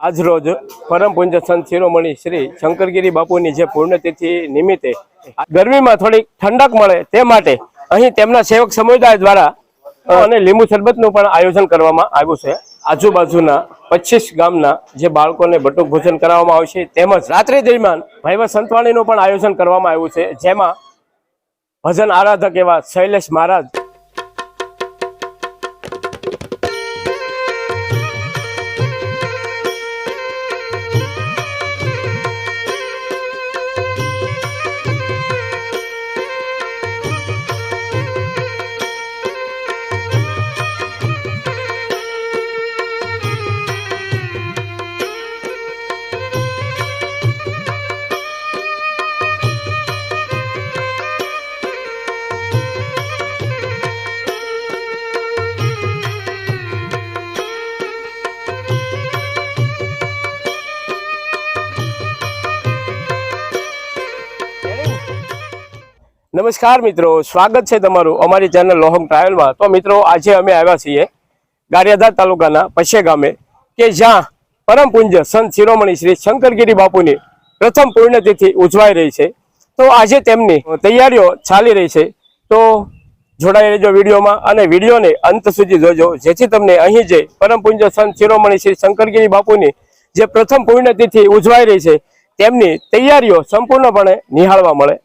આજ રોજ પરમ પૂજ્ય સંત શિરોમણી શ્રી શંકરગીરી બાપુની જે પુણ્યતિથિ નિમિત્તે ગરમીમાં થોડી ઠંડક મળે તે માટે અહીં તેમના સેવક સમુદાય દ્વારા અને લીંબુ શરબતનું પણ આયોજન કરવામાં આવ્યું છે। આજુબાજુના 25 ગામના જે બાળકોને બટુક ભોજન કરાવવામાં આવશે તેમજ રાત્રિ દરમિયાન ભાઈવા સંતવાણીનું પણ આયોજન કરવામાં આવ્યું છે, જેમાં ભજન આરાધક એવા શૈલેષ મહારાજ नमस्कार मित्रों, स्वागत है तमारू अमारी चैनल लोहम ट्रावेल में। तो मित्रों आज अमे आव्या छीए गारियाधार तालुकाना पछे गामे के ज्यां परम पूज्य संत शिरोमणी श्री शंकरगिरी बापूनी प्रथम पुण्यतिथि उजवाई रही है। तो आज तेमनी तैयारीओ चाली रही है। तो जोड़ाई रहो विडियो में अने विडियो ने अंत सुधी जोजो, जेथी तमने अहीं जे परम पूज्य संत शिरोमणी श्री शंकरगिरी बापूनी जे प्रथम पुण्यतिथि उजवाई रही है तेमनी तैयारीओ संपूर्णपणे निहाळवा मळे।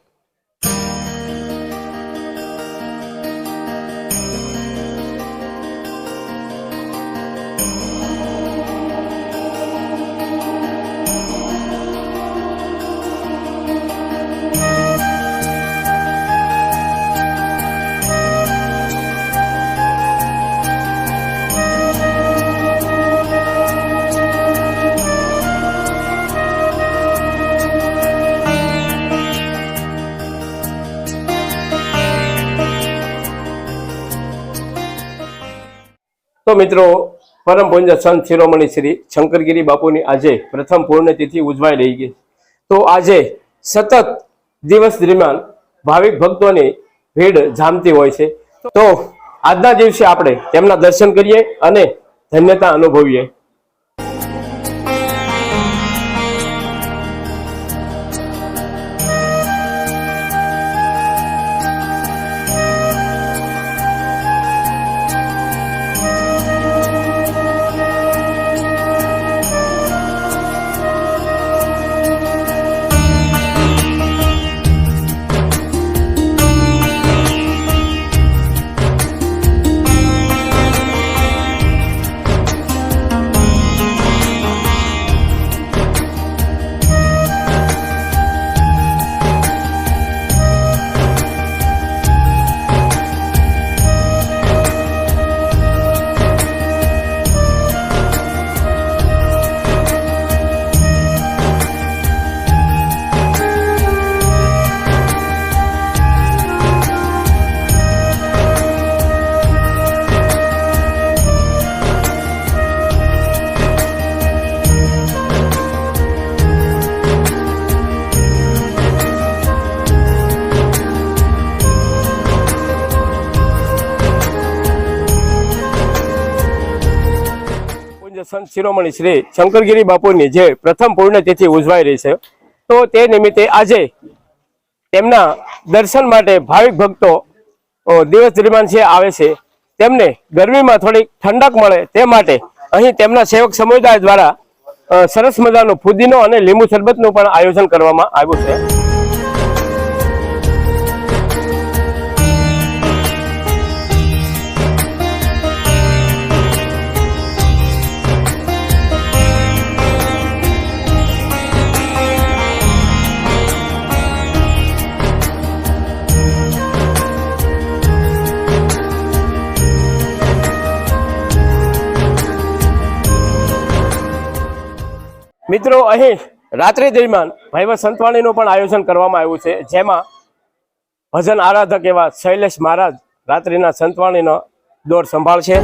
तो मित्रों परम पूज्य संत शिरोमणी श्री शंकरगिरी बापूनी आज प्रथम पुण्यतिथि उजवाई रही है। तो आज सतत दिवस दरमियान भाविक भक्तों की भीड़ जामती होय छे। तो आजना दिवसे आपणे तेमना दर्शन करिए अने धन्यता अनुभवीए। संत शिरोमणी श्री शंकरगिरी बापूनी जे प्रथम पुण्यतिथि उजवाई रही है। तो ते निमित्ते आज तेमना दर्शन माटे भाविक भक्तों दिवस दरमियान छे आवे छे। तेमने गर्मी में थोड़ी ठंडक मळे ते माटे अहीं तेमना सेवक समुदाय द्वारा सरस मजानो फुदीनो अने લીંબુ શરબતનું पण आयोजन करवामां आव्युं छे। मित्रों अहीं रात्रि दरमियान भाईवा संतवाणीनुं पण आयोजन करवामां आव्युं छे, जेमां भजन आराधक एवा शैलेष महाराज रात्रिना संतवाणीनो दौर संभाळशे।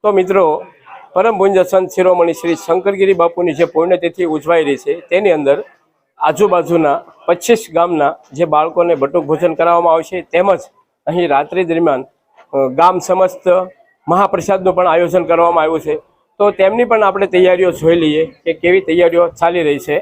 તો મિત્રો પરમ પૂજ્ય સંત શિરોમણી શ્રી શંકરગીરી બાપુની જે પુણ્યતિથિ ઉજવાઈ રહી છે તેની અંદર આજુબાજુના 25 ગામના જે બાળકોને બટુક ભોજન કરાવવામાં આવશે, તેમજ અહીં રાત્રિ દરમિયાન ગામ સમસ્ત મહાપ્રસાદનું પણ આયોજન કરવામાં આવ્યું છે। તો તેમની પણ આપણે તૈયારીઓ જોઈ લઈએ કે કેવી તૈયારીઓ ચાલી રહી છે।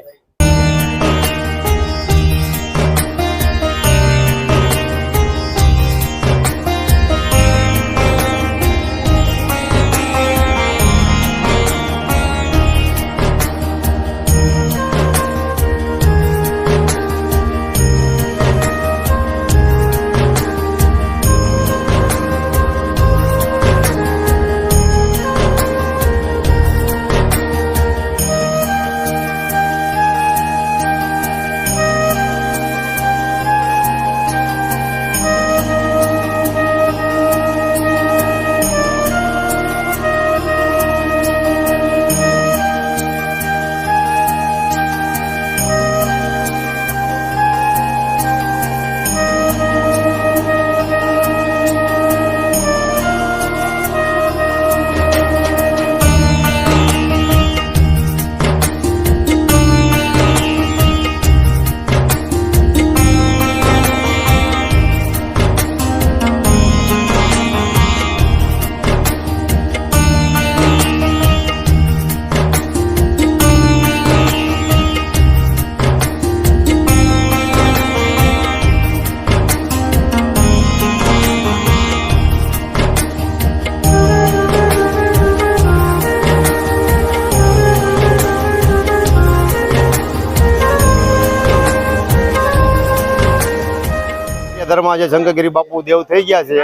ધર્મ જે શંકરગીરી બાપુ દેવ થઈ ગયા છે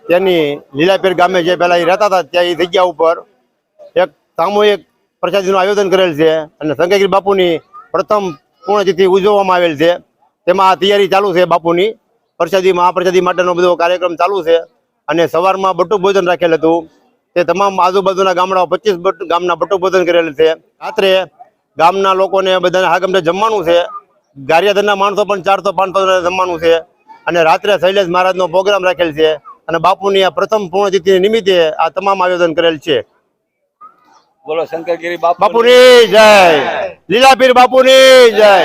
તેની લીલાપીર ગામે જે પહેલા રહેતા હતા ત્યાં એ જગ્યા ઉપર એક સામૂહિક પ્રસાદીનું આયોજન કરેલ છે અને શંકરગીરી બાપુની પ્રથમ પૂર્ણતિથિ ઉજવવામાં આવેલ છે। તેમાં આ તૈયારી ચાલુ છે, બાપુની પ્રસાદી મહાપ્રસાદી માટેનો બધો કાર્યક્રમ ચાલુ છે અને સવારમાં બટુક ભોજન રાખેલ હતું। તે તમામ આજુબાજુના ગામડાઓ 25 ગામના બટુક ભોજન કરેલ છે। રાત્રે ગામના લોકોને બધાને હાગમતે જમવાનું છે, ગારિયાધરના માણસો પણ 400-500 જમવાનું છે અને રાત્રે શૈલેષ મહારાજનો પ્રોગ્રામ રાખેલ છે અને બાપુની આ પ્રથમ પૂર્ણતિથિ નિમિત્તે આ તમામ આયોજન કરેલ છે। બોલો શંકરગીરી બાપુની જય, લીલાપીર બાપુની જય।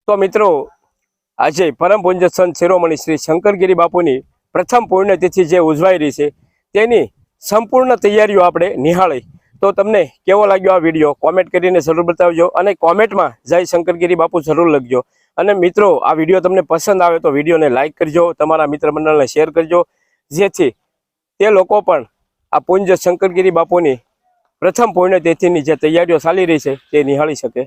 તો મિત્રો આજે પરમ પૂજ્ય સંત શિરોમણી શ્રી શંકરગીરી બાપુની પ્રથમ પુણ્યતિથિ જે ઉજવાઈ રહી છે તેની સંપૂર્ણ તૈયારીઓ આપણે નિહાળી। તો તમને કેવો લાગ્યો આ વિડીયો કોમેન્ટ કરીને જરૂર બતાવજો અને કોમેન્ટમાં જય શંકરગીરી બાપુ જરૂર લખજો। અને મિત્રો આ વિડીયો તમને પસંદ આવે તો વિડીયોને લાઈક કરજો, તમારા મિત્ર મંડળને શેર કરજો, જેથી તે લોકો પણ આ પૂજ્ય શંકરગીરી બાપુની પ્રથમ પુણ્યતિથિની જે તૈયારીઓ ચાલી રહી છે તે નિહાળી શકે.